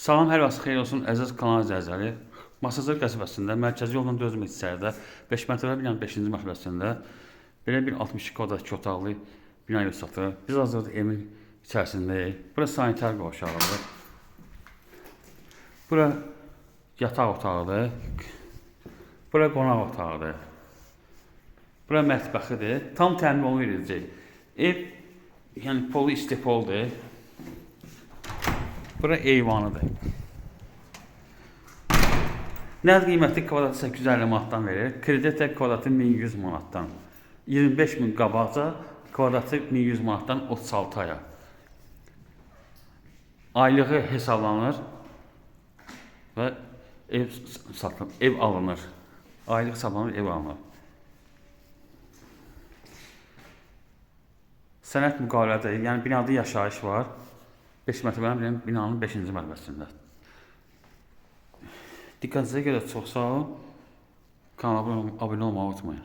Salam, hər vaxt xeyir olsun, əziz kanal izləyiciləri. Masazır qəsəbəsində, mərkəzi yolla 4 metr içəridə, 5 mərtəbə binanın 5-ci mərtəbəsində belə bir 62 kvadrat 2 otaqlı bina ev satılır. Biz hazırda evin içərisindəyik. Bura sanitar qovşağıdır. Bura yataq otağıdır. Bura qonaq otağıdır. Bura mətbəxidir. Tam təmin olunur edəcək. Ev, yəni polu istepoldur. Bura eyvanıdır. Nəqd qiyməti kvadratı 850 manatdan verir. Kredit kvadratı 1100 manatdan. 25 min qabaqca kvadratı 1100 manatdan 36 aya. Aylığı hesablanır və ev satılır, ev alınır. Aylıq hesablanır, ev alınır. Sənət müqavilədir. Yəni binada yaşayış var. 5 mərtəbəli binanın 5-ci mərtəbəsində. Diqqətinizə görə çox sağ olun. Kanala abunə olmağı unutmayın.